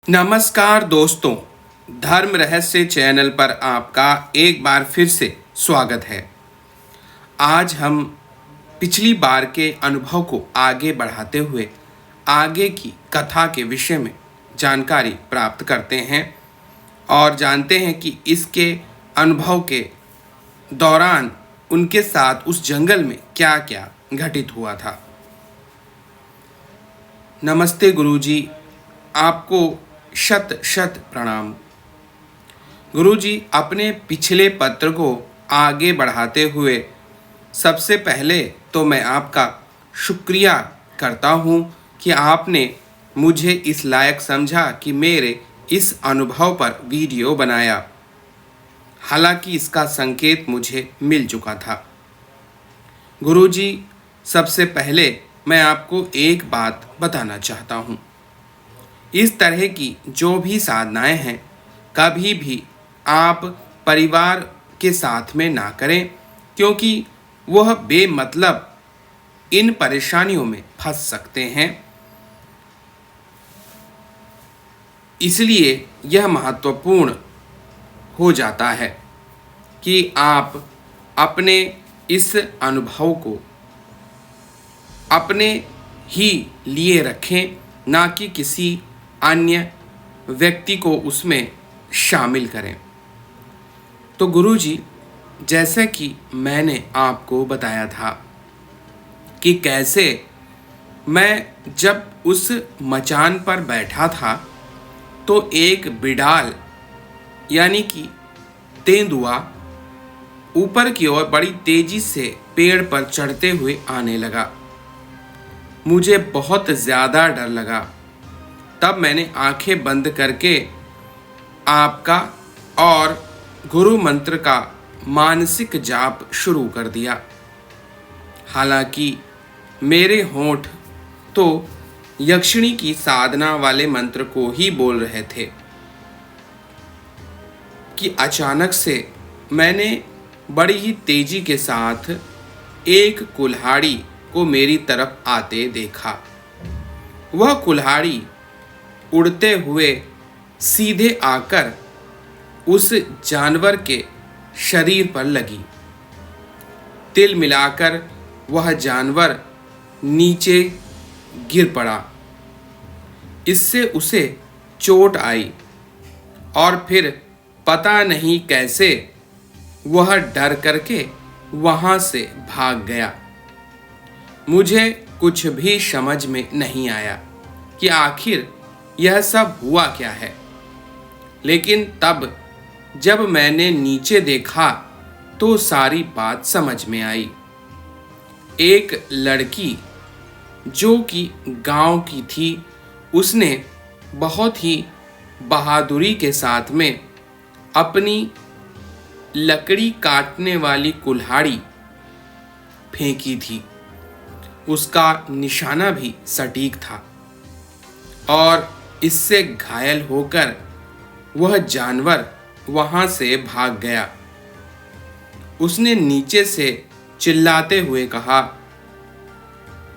नमस्कार दोस्तों, धर्म रहस्य चैनल पर आपका एक बार फिर से स्वागत है। आज हम पिछली बार के अनुभव को आगे बढ़ाते हुए आगे की कथा के विषय में जानकारी प्राप्त करते हैं और जानते हैं कि इसके अनुभव के दौरान उनके साथ उस जंगल में क्या क्या घटित हुआ था। नमस्ते गुरुजी, आपको शत शत प्रणाम। गुरुजी, अपने पिछले पत्र को आगे बढ़ाते हुए सबसे पहले तो मैं आपका शुक्रिया करता हूँ कि आपने मुझे इस लायक समझा कि मेरे इस अनुभव पर वीडियो बनाया। हालांकि इसका संकेत मुझे मिल चुका था। गुरुजी, सबसे पहले मैं आपको एक बात बताना चाहता हूँ। इस तरह की जो भी साधनाएं हैं, कभी भी आप परिवार के साथ में ना करें, क्योंकि वह बेमतलब इन परेशानियों में फंस सकते हैं। इसलिए यह महत्वपूर्ण हो जाता है कि आप अपने इस अनुभव को अपने ही लिए रखें, ना कि किसी अन्य व्यक्ति को उसमें शामिल करें। तो गुरुजी, जैसे कि मैंने आपको बताया था कि कैसे मैं जब उस मचान पर बैठा था तो एक बिडाल यानी कि तेंदुआ ऊपर की ओर बड़ी तेजी से पेड़ पर चढ़ते हुए आने लगा। मुझे बहुत ज़्यादा डर लगा। तब मैंने आंखें बंद करके आपका और गुरु मंत्र का मानसिक जाप शुरू कर दिया। हालांकि मेरे होंठ तो यक्षिणी की साधना वाले मंत्र को ही बोल रहे थे कि अचानक से मैंने बड़ी ही तेजी के साथ एक कुल्हाड़ी को मेरी तरफ आते देखा। वह कुल्हाड़ी उड़ते हुए सीधे आकर उस जानवर के शरीर पर लगी। तिल मिलाकर वह जानवर नीचे गिर पड़ा। इससे उसे चोट आई और फिर पता नहीं कैसे वह डर करके वहां से भाग गया। मुझे कुछ भी समझ में नहीं आया कि आखिर यह सब हुआ क्या है। लेकिन तब जब मैंने नीचे देखा तो सारी बात समझ में आई। एक लड़की जो कि गांव की थी, उसने बहुत ही बहादुरी के साथ में अपनी लकड़ी काटने वाली कुल्हाड़ी फेंकी थी। उसका निशाना भी सटीक था और इससे घायल होकर वह जानवर वहां से भाग गया। उसने नीचे से चिल्लाते हुए कहा,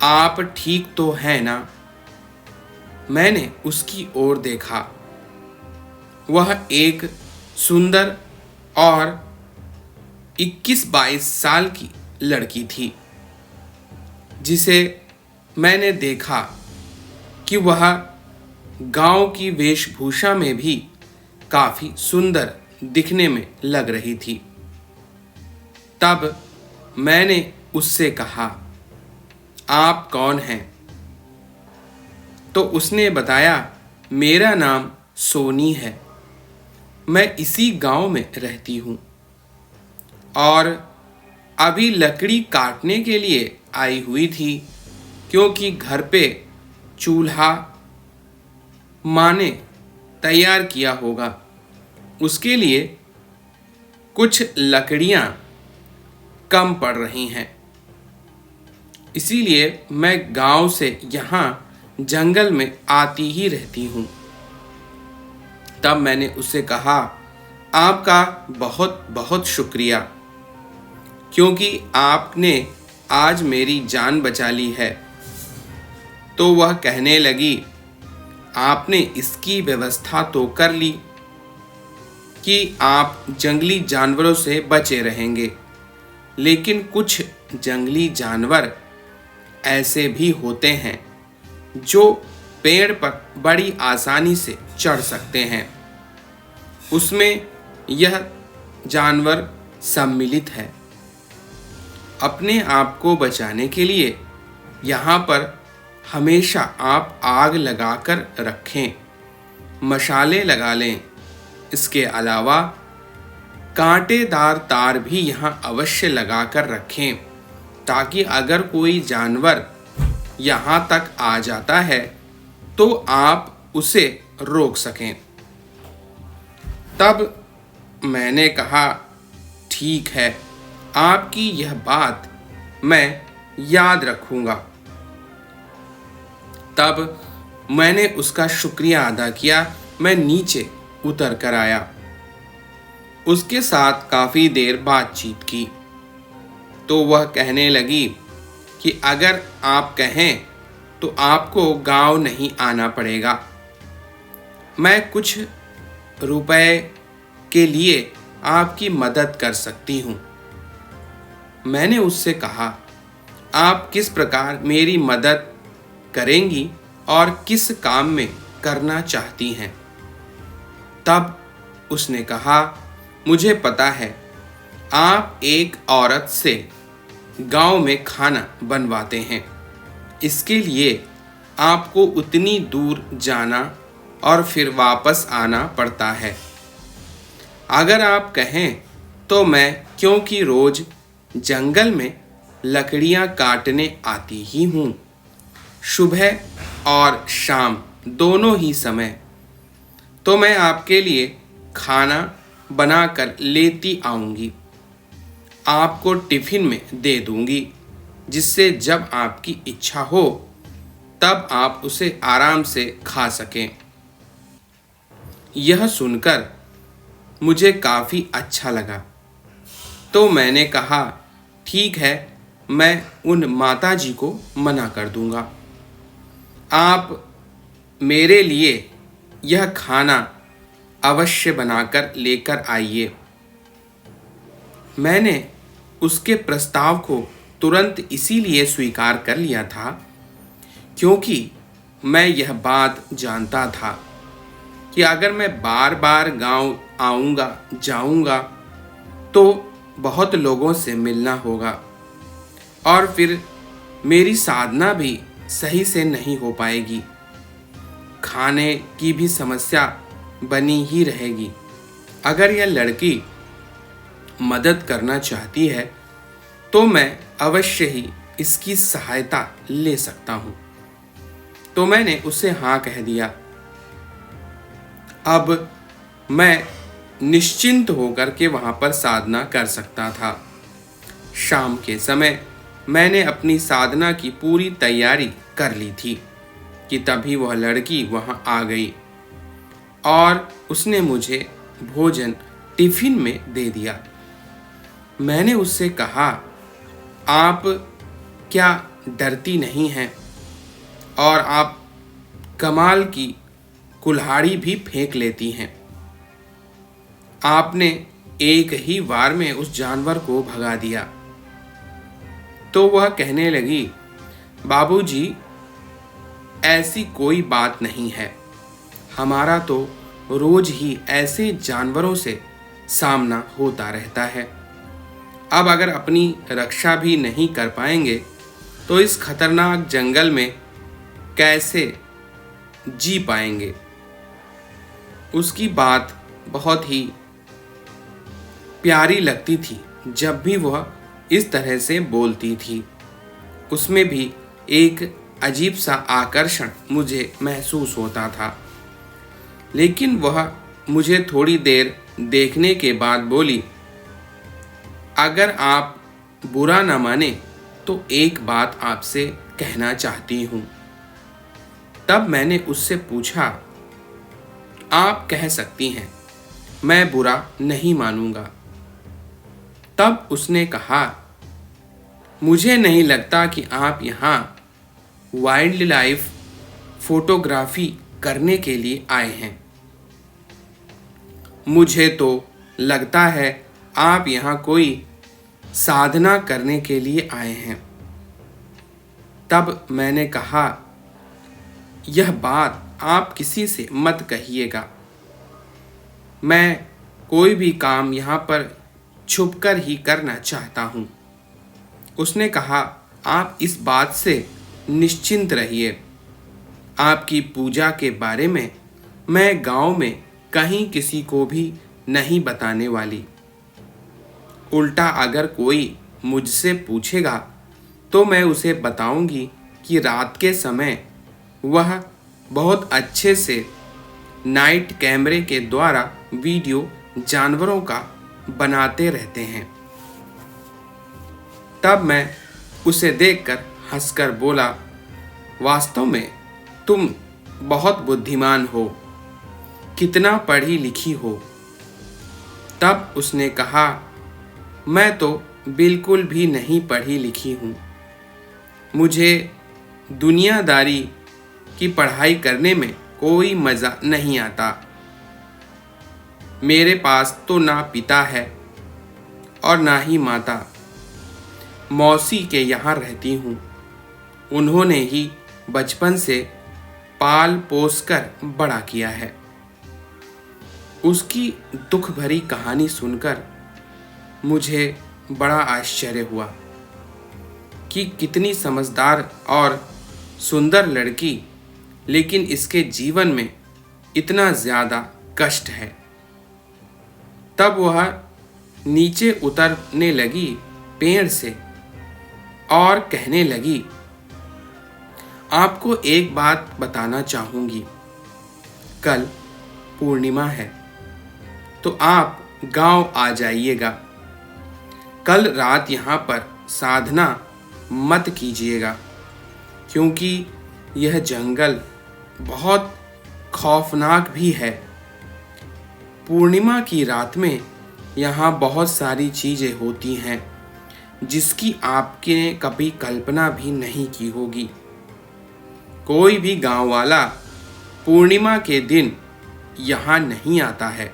आप ठीक तो हैं ना? मैंने उसकी ओर देखा। वह एक सुंदर और 21-22 साल की लड़की थी, जिसे मैंने देखा कि वह गांव की वेशभूषा में भी काफी सुंदर दिखने में लग रही थी। तब मैंने उससे कहा, आप कौन हैं? तो उसने बताया, मेरा नाम सोनी है, मैं इसी गांव में रहती हूँ और अभी लकड़ी काटने के लिए आई हुई थी, क्योंकि घर पे चूल्हा माँ ने तैयार किया होगा। उसके लिए कुछ लकड़ियाँ कम पड़ रही हैं, इसीलिए मैं गांव से यहाँ जंगल में आती ही रहती हूँ। तब मैंने उससे कहा, आपका बहुत बहुत शुक्रिया, क्योंकि आपने आज मेरी जान बचा ली है। तो वह कहने लगी, आपने इसकी व्यवस्था तो कर ली कि आप जंगली जानवरों से बचे रहेंगे, लेकिन कुछ जंगली जानवर ऐसे भी होते हैं जो पेड़ पर बड़ी आसानी से चढ़ सकते हैं। उसमें यह जानवर सम्मिलित है। अपने आप को बचाने के लिए यहाँ पर हमेशा आप आग लगाकर रखें, मशाले लगा लें। इसके अलावा कांटेदार तार भी यहाँ अवश्य लगाकर रखें, ताकि अगर कोई जानवर यहाँ तक आ जाता है तो आप उसे रोक सकें। तब मैंने कहा, ठीक है, आपकी यह बात मैं याद रखूंगा। तब मैंने उसका शुक्रिया अदा किया। मैं नीचे उतर कर आया। उसके साथ काफ़ी देर बातचीत की तो वह कहने लगी कि अगर आप कहें तो आपको गांव नहीं आना पड़ेगा। मैं कुछ रुपए के लिए आपकी मदद कर सकती हूँ। मैंने उससे कहा, आप किस प्रकार मेरी मदद करेंगी और किस काम में करना चाहती हैं? तब उसने कहा, मुझे पता है आप एक औरत से गांव में खाना बनवाते हैं। इसके लिए आपको उतनी दूर जाना और फिर वापस आना पड़ता है। अगर आप कहें तो मैं, क्योंकि रोज जंगल में लकड़ियां काटने आती ही हूँ, सुबह और शाम दोनों ही समय, तो मैं आपके लिए खाना बनाकर लेती आऊँगी। आपको टिफ़िन में दे दूँगी, जिससे जब आपकी इच्छा हो तब आप उसे आराम से खा सकें। यह सुनकर मुझे काफ़ी अच्छा लगा, तो मैंने कहा, ठीक है, मैं उन माताजी को मना कर दूंगा। आप मेरे लिए यह खाना अवश्य बनाकर लेकर आइए। मैंने उसके प्रस्ताव को तुरंत इसीलिए स्वीकार कर लिया था क्योंकि मैं यह बात जानता था कि अगर मैं बार बार गांव आऊँगा जाऊँगा तो बहुत लोगों से मिलना होगा और फिर मेरी साधना भी सही से नहीं हो पाएगी। खाने की भी समस्या बनी ही रहेगी। अगर यह लड़की मदद करना चाहती है तो मैं अवश्य ही इसकी सहायता ले सकता हूँ। तो मैंने उसे हाँ कह दिया। अब मैं निश्चिंत होकर के वहाँ पर साधना कर सकता था। शाम के समय मैंने अपनी साधना की पूरी तैयारी कर ली थी कि तभी वह लड़की वहाँ आ गई और उसने मुझे भोजन टिफ़िन में दे दिया। मैंने उससे कहा, आप क्या डरती नहीं हैं? और आप कमाल की कुल्हाड़ी भी फेंक लेती हैं। आपने एक ही वार में उस जानवर को भगा दिया। तो वह कहने लगी, बाबूजी, ऐसी कोई बात नहीं है। हमारा तो रोज ही ऐसे जानवरों से सामना होता रहता है। अब अगर अपनी रक्षा भी नहीं कर पाएंगे तो इस खतरनाक जंगल में कैसे जी पाएंगे? उसकी बात बहुत ही प्यारी लगती थी जब भी वह इस तरह से बोलती थी। उसमें भी एक अजीब सा आकर्षण मुझे महसूस होता था। लेकिन वह मुझे थोड़ी देर देखने के बाद बोली, अगर आप बुरा न माने तो एक बात आपसे कहना चाहती हूँ। तब मैंने उससे पूछा, आप कह सकती हैं, मैं बुरा नहीं मानूंगा। तब उसने कहा, मुझे नहीं लगता कि आप यहाँ वाइल्ड लाइफ फोटोग्राफी करने के लिए आए हैं। मुझे तो लगता है आप यहाँ कोई साधना करने के लिए आए हैं। तब मैंने कहा, यह बात आप किसी से मत कहिएगा। मैं कोई भी काम यहाँ पर छुपकर ही करना चाहता हूँ। उसने कहा, आप इस बात से निश्चिंत रहिए। आपकी पूजा के बारे में मैं गांव में कहीं किसी को भी नहीं बताने वाली। उल्टा अगर कोई मुझसे पूछेगा तो मैं उसे बताऊंगी कि रात के समय वह बहुत अच्छे से नाइट कैमरे के द्वारा वीडियो जानवरों का बनाते रहते हैं। तब मैं उसे देखकर हंसकर बोला, वास्तव में तुम बहुत बुद्धिमान हो, कितना पढ़ी लिखी हो। तब उसने कहा, मैं तो बिल्कुल भी नहीं पढ़ी लिखी हूँ। मुझे दुनियादारी की पढ़ाई करने में कोई मज़ा नहीं आता। मेरे पास तो ना पिता है और ना ही माता। मौसी के यहाँ रहती हूँ। उन्होंने ही बचपन से पाल पोस कर बड़ा किया है। उसकी दुख भरी कहानी सुनकर मुझे बड़ा आश्चर्य हुआ कि कितनी समझदार और सुंदर लड़की, लेकिन इसके जीवन में इतना ज़्यादा कष्ट है। तब वह नीचे उतरने लगी पेड़ से और कहने लगी, आपको एक बात बताना चाहूँगी। कल पूर्णिमा है तो आप गांव आ जाइएगा। कल रात यहाँ पर साधना मत कीजिएगा, क्योंकि यह जंगल बहुत खौफनाक भी है। पूर्णिमा की रात में यहाँ बहुत सारी चीज़ें होती हैं जिसकी आपने कभी कल्पना भी नहीं की होगी। कोई भी गांव वाला पूर्णिमा के दिन यहाँ नहीं आता है,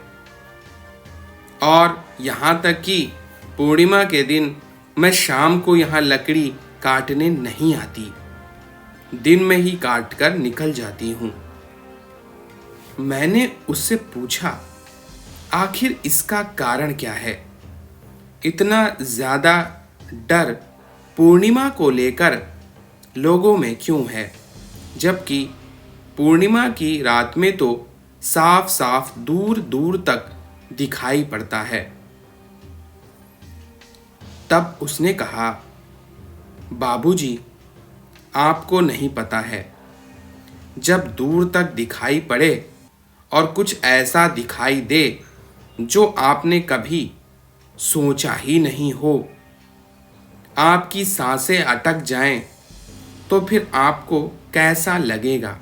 और यहाँ तक कि पूर्णिमा के दिन मैं शाम को यहाँ लकड़ी काटने नहीं आती, दिन में ही काट कर निकल जाती हूँ। मैंने उससे पूछा, आखिर इसका कारण क्या है? इतना ज़्यादा डर पूर्णिमा को लेकर लोगों में क्यों है, जबकि पूर्णिमा की रात में तो साफ साफ दूर दूर तक दिखाई पड़ता है। तब उसने कहा, बाबूजी, आपको नहीं पता है, जब दूर तक दिखाई पड़े और कुछ ऐसा दिखाई दे जो आपने कभी सोचा ही नहीं हो, आपकी सांसें अटक जाएं, तो फिर आपको कैसा लगेगा?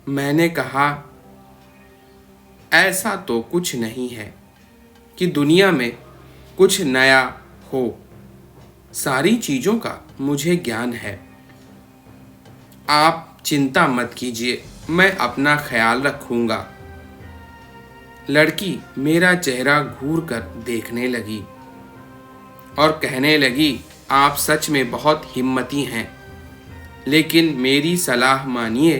मैंने कहा, ऐसा तो कुछ नहीं है कि दुनिया में कुछ नया हो। सारी चीज़ों का मुझे ज्ञान है। आप चिंता मत कीजिए, मैं अपना ख्याल रखूँगा। लड़की मेरा चेहरा घूर कर देखने लगी और कहने लगी, आप सच में बहुत हिम्मती हैं, लेकिन मेरी सलाह मानिए,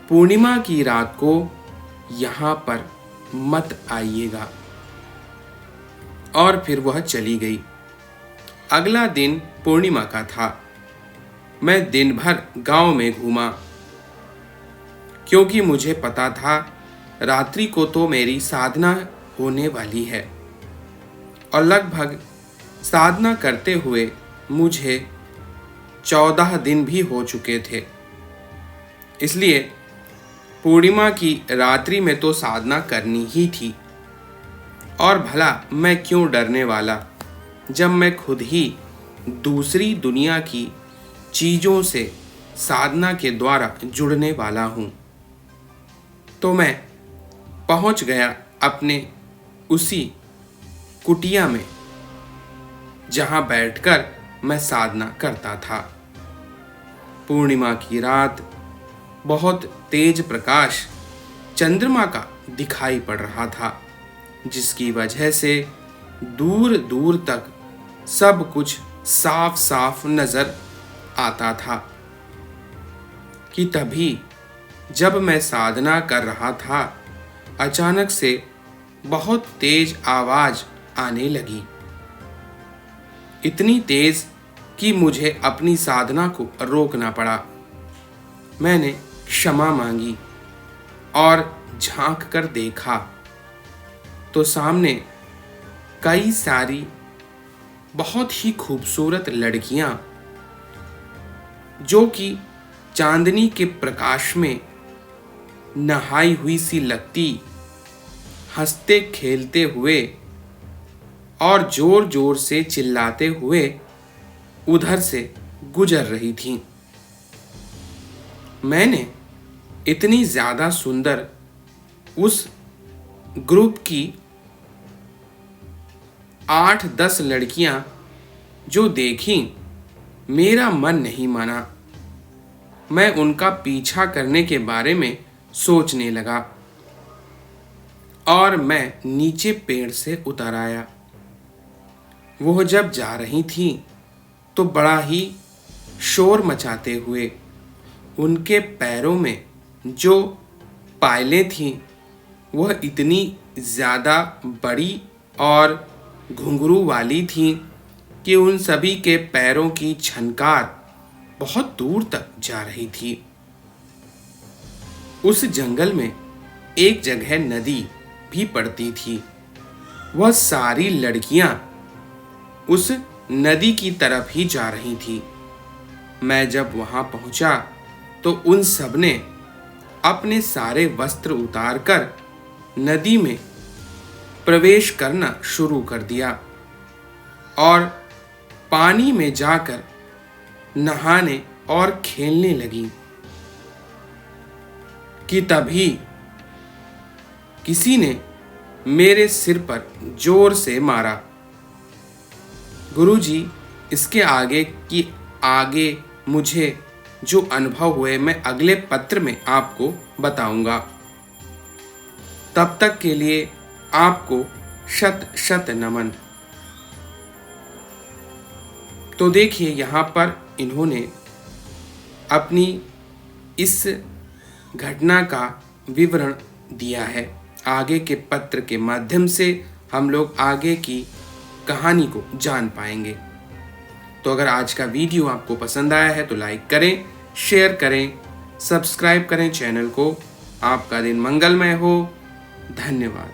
पूर्णिमा की रात को यहाँ पर मत आइएगा। और फिर वह चली गई। अगला दिन पूर्णिमा का था। मैं दिन भर गांव में घूमा, क्योंकि मुझे पता था रात्रि को तो मेरी साधना होने वाली है, और लगभग साधना करते हुए मुझे 14 दिन भी हो चुके थे। इसलिए पूर्णिमा की रात्रि में तो साधना करनी ही थी, और भला मैं क्यों डरने वाला, जब मैं खुद ही दूसरी दुनिया की चीज़ों से साधना के द्वारा जुड़ने वाला हूँ। तो मैं पहुँच गया अपने उसी कुटिया में जहाँ बैठकर मैं साधना करता था। पूर्णिमा की रात बहुत तेज प्रकाश चंद्रमा का दिखाई पड़ रहा था, जिसकी वजह से दूर दूर तक सब कुछ साफ साफ नजर आता था। कि तभी जब मैं साधना कर रहा था, अचानक से बहुत तेज आवाज आने लगी, इतनी तेज कि मुझे अपनी साधना को रोकना पड़ा। मैंने क्षमा मांगी और झांक कर देखा तो सामने कई सारी बहुत ही खूबसूरत लड़कियां, जो कि चांदनी के प्रकाश में नहाई हुई सी लगती, हंसते खेलते हुए और जोर जोर से चिल्लाते हुए उधर से गुजर रही थीं। मैंने इतनी ज़्यादा सुंदर उस ग्रुप की 8-10 लड़कियां जो देखी, मेरा मन नहीं माना। मैं उनका पीछा करने के बारे में सोचने लगा और मैं नीचे पेड़ से उतर आया। वो जब जा रही थी तो बड़ा ही शोर मचाते हुए, उनके पैरों में जो पायलें थीं वह इतनी ज़्यादा बड़ी और घुंघरू वाली थीं कि उन सभी के पैरों की झनकार बहुत दूर तक जा रही थी। उस जंगल में एक जगह नदी भी पड़ती थी। वह सारी लड़कियां उस नदी की तरफ ही जा रही थी। मैं जब वहां पहुंचा तो उन सब ने अपने सारे वस्त्र उतारकर नदी में प्रवेश करना शुरू कर दिया और पानी में जाकर नहाने और खेलने लगी। कि तभी किसी ने मेरे सिर पर जोर से मारा। गुरुजी, इसके आगे मुझे जो अनुभव हुए मैं अगले पत्र में आपको बताऊंगा। तब तक के लिए आपको शत शत नमन। तो देखिए, यहाँ पर इन्होंने अपनी इस घटना का विवरण दिया है। आगे के पत्र के माध्यम से हम लोग आगे की कहानी को जान पाएंगे। तो अगर आज का वीडियो आपको पसंद आया है तो लाइक करें, शेयर करें, सब्सक्राइब करें चैनल को। आपका दिन मंगलमय हो। धन्यवाद।